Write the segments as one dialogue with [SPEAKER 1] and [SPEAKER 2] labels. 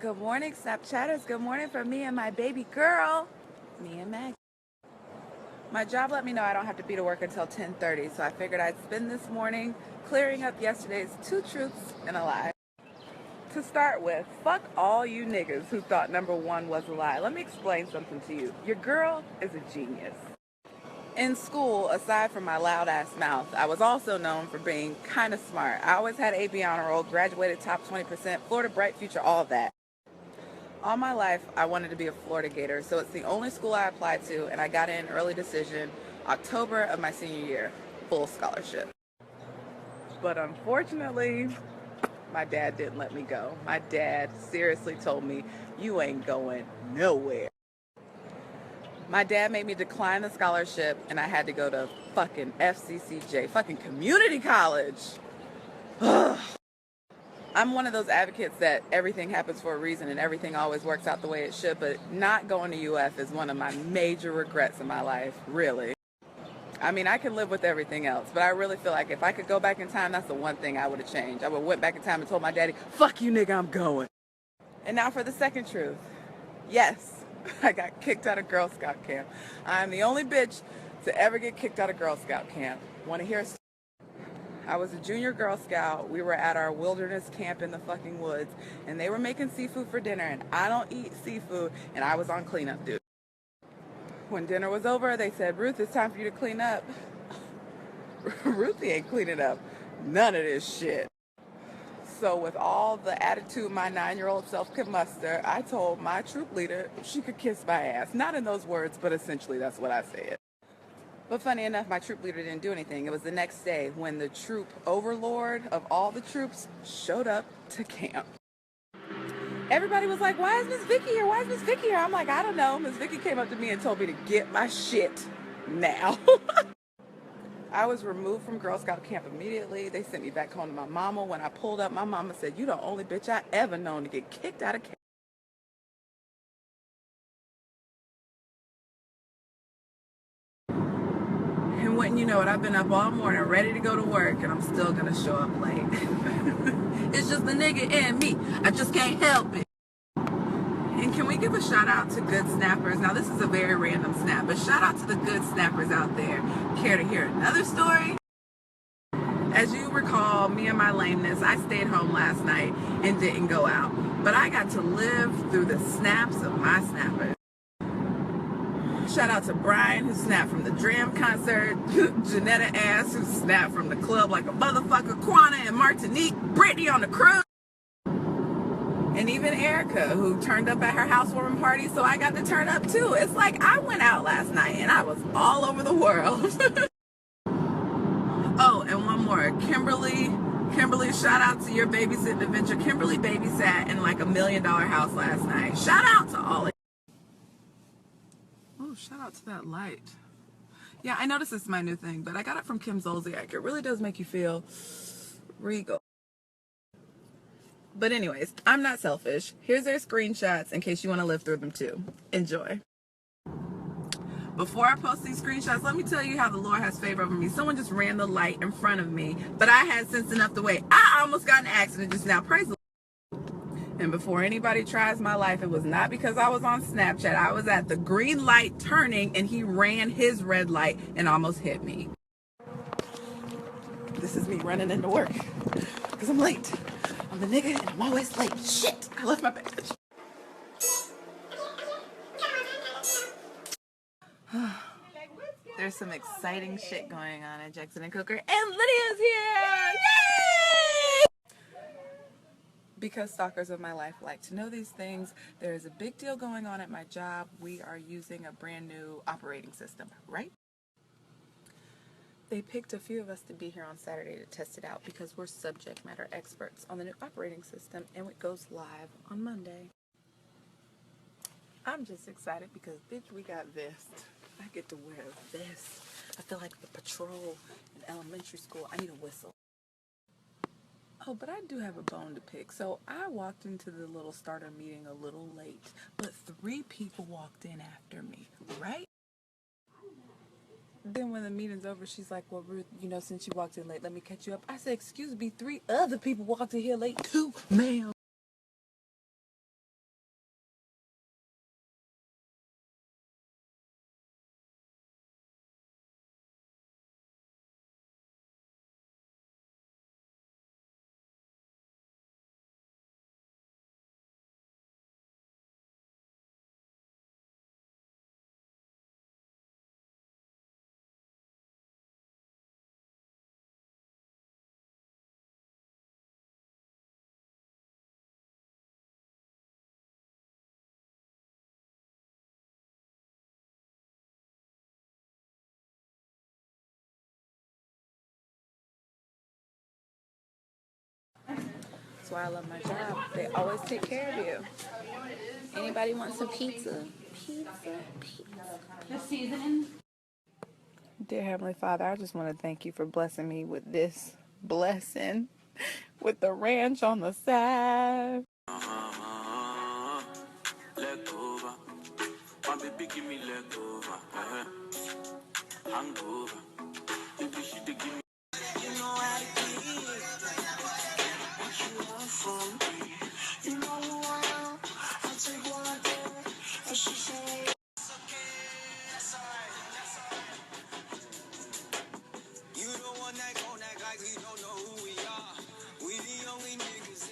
[SPEAKER 1] Good morning, Snapchatters. Good morning from me and my baby girl, me and Maggie. My job let me know I don't have to be to work until 10:30, so I figured I'd spend this morning clearing up yesterday's two truths and a lie. To start with, fuck all you niggas who thought number one was a lie. Let me explain something to you. Your girl is a genius. In school, aside from my loud ass mouth, I was also known for being kind of smart. I always had AB honor roll, graduated top 20%, Florida bright future, all of that. All my life, I wanted to be a Florida Gator, so it's the only school I applied to, and I got in early decision, October of my senior year, full scholarship. But unfortunately, my dad didn't let me go. My dad seriously told me, you ain't going nowhere. My dad made me decline the scholarship, and I had to go to fucking FCCJ, fucking community college. Ugh. I'm one of those advocates that everything happens for a reason and everything always works out the way it should, but not going to UF is one of my major regrets in my life, really. I mean, I can live with everything else, but I really feel like if I could go back in time, that's the one thing I would have changed. I would have went back in time and told my daddy, fuck you nigga, I'm going. And now for the second truth. Yes, I got kicked out of Girl Scout camp. I'm the only bitch to ever get kicked out of Girl Scout camp. Want to hear a story? I was a junior Girl Scout. We were at our wilderness camp in the fucking woods, and they were making seafood for dinner, and I don't eat seafood, and I was on cleanup duty. When dinner was over, they said, Ruth, it's time for you to clean up. Ruthie ain't cleaning up none of this shit. So with all the attitude my 9-year-old self could muster, I told my troop leader she could kiss my ass. Not in those words, but essentially that's what I said. But funny enough, my troop leader didn't do anything. It was the next day when the troop overlord of all the troops showed up to camp. Everybody was like, why is Miss Vicky here? Why is Miss Vicky here? I'm like, I don't know. Miss Vicky came up to me and told me to get my shit now. I was removed from Girl Scout camp immediately. They sent me back home to my mama. When I pulled up, my mama said, you the only bitch I ever known to get kicked out of camp. And wouldn't you know it, I've been up all morning ready to go to work, and I'm still gonna show up late. It's just the nigga in me. I just can't help it. And can we give a shout out to good snappers? Now this is a very random snap, but shout out to the good snappers out there. Care to hear another story? As you recall, me and my lameness, I stayed home last night and didn't go out. But I got to live through the snaps of my snappers. Shout out to Brian, who snapped from the Dram concert. Janetta Ass, who snapped from the club like a motherfucker. Quana and Martinique. Brittany on the cruise. And even Erica, who turned up at her housewarming party, so I got to turn up too. It's like I went out last night and I was all over the world. Oh, and one more. Kimberly, shout out to your babysitting adventure. Kimberly babysat in like $1 million house last night. Shout out to all of you. Oh, shout out to that light. Yeah, I noticed this is my new thing, but I got it from Kim Zolciak. It really does make you feel regal. But anyways, I'm not selfish. Here's their screenshots in case you want to live through them too. Enjoy. Before I post these screenshots, let me tell you how the Lord has favor over me. Someone just ran the light in front of me, but I had sense enough to wait. I almost got in an accident just now. Praise the Lord. And before anybody tries my life, it was not because I was on Snapchat. I was at the green light turning, and he ran his red light and almost hit me. This is me running into work because I'm late. I'm the nigga and I'm always late. Shit, I left my badge. There's some exciting shit going on at Jackson and Cooker, and Lydia's here! Yay! Because stalkers of my life like to know these things, there is a big deal going on at my job. We are using a brand new operating system, right? They picked a few of us to be here on Saturday to test it out because we're subject matter experts on the new operating system, and it goes live on Monday. I'm just excited because, bitch, we got vests. I get to wear a vest. I feel like the patrol in elementary school. I need a whistle. Oh, but I do have a bone to pick. So I walked into the little starter meeting a little late, but 3 people walked in after me, right? Then when the meeting's over, she's like, well, Ruth, since you walked in late, let me catch you up. I said, excuse me, 3 other people walked in here late too, ma'am. That's why I love my job. They always take care of you. Anybody want some pizza? Pizza.
[SPEAKER 2] The seasoning.
[SPEAKER 1] Dear Heavenly Father, I just want to thank you for blessing me with this blessing with the ranch on the side. Leg over. My baby give me leg over. Hangover. Baby, she dey give me. You know how to give what you want from me. You know you want. I take one day. And she say, it's okay. That's alright. That's alright. You don't want that, gon' act like we don't know who we are. We the only niggas.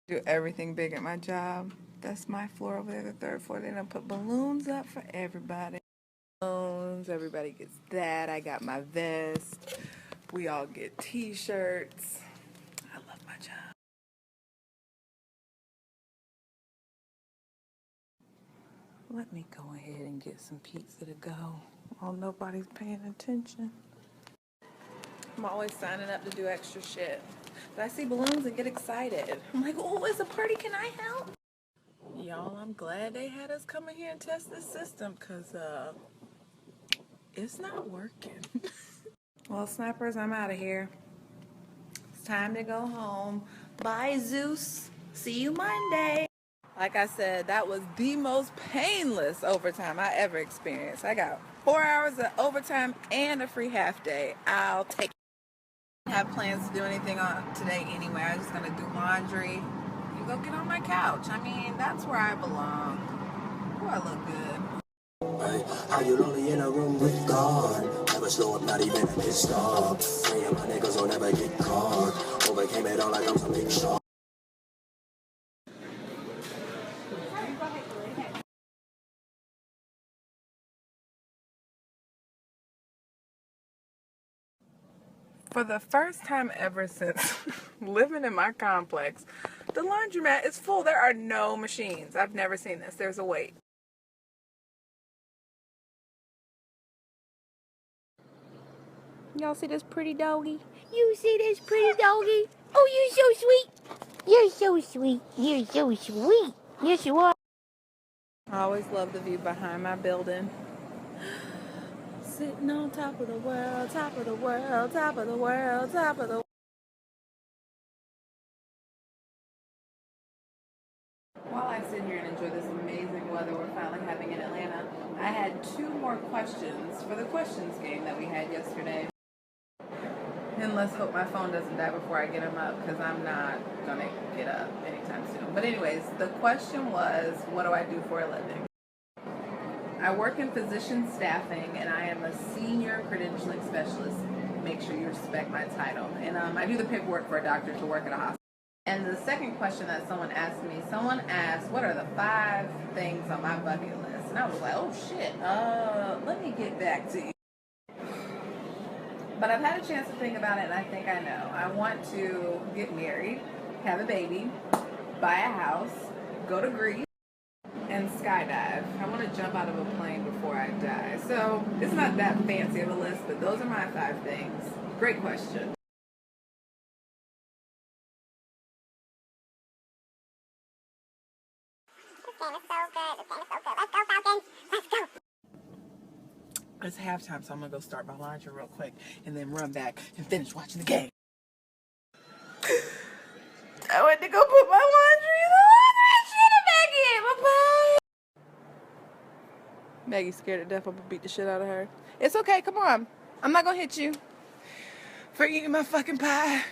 [SPEAKER 1] Do everything big at my job. That's my floor over there, the third floor. They done put balloons up for everybody. Balloons, everybody gets that. I got my vest. We all get t-shirts. I love my job. Let me go ahead and get some pizza to go while nobody's paying attention. I'm always signing up to do extra shit. But I see balloons and get excited. I'm like, oh, it's a party, can I help? Y'all, I'm glad they had us come in here and test this system, because it's not working. Well, snipers, I'm out of here. It's time to go home. Bye, Zeus. See you Monday. Like I said, that was the most painless overtime I ever experienced. I got 4 hours of overtime and a free half day. I'll take it. I don't have plans to do anything on today anyway. I'm just gonna do laundry and go get on my couch. I mean, that's where I belong. Oh, I look good.
[SPEAKER 3] Hey, how you lonely in a room with God? Never slow up, not even a pit stop. Saying my niggas will never get caught. Overcame it all like I'm some big shot.
[SPEAKER 1] For the first time ever since living in my complex, the laundromat is full. There are no machines. I've never seen this. There's a wait. Y'all see this pretty doggy?
[SPEAKER 2] You see this pretty doggy? Oh, you're so sweet. You're so sweet. You're so sweet. Yes, you are.
[SPEAKER 1] I always love the view behind my building. Sitting on top of the world, top of the world, top of the world, top of the world. While I sit here and enjoy this amazing weather we're finally having in Atlanta, I had 2 more questions for the questions game that we had yesterday. And let's hope my phone doesn't die before I get them up, because I'm not going to get up anytime soon. But anyways, the question was, what do I do for a living? I work in physician staffing, and I am a senior credentialing specialist. Make sure you respect my title. And I do the paperwork for a doctor to work at a hospital. And the second question that someone asked me, what are the 5 things on my bucket list? And I was like, oh shit, let me get back to you. But I've had a chance to think about it, and I think I know. I want to get married, have a baby, buy a house, go to Greece, and skydive. I want to jump out of a plane before I die. So it's not that fancy of a list, but those are my 5 things. Great question. It's halftime, so I'm gonna go start my laundry real quick and then run back and finish watching the game. I went to go put my laundry in the laundry and shit it back in. Bye-bye. Maggie's scared to death. I'm gonna beat the shit out of her. It's okay, come on. I'm not gonna hit you for eating my fucking pie.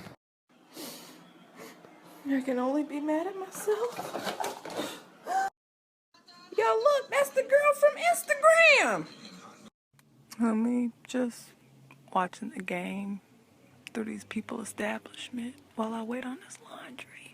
[SPEAKER 1] I can only be mad at myself. Yo, look, that's the girl from Instagram. Me just watching the game. through these people establishment while I wait on this laundry.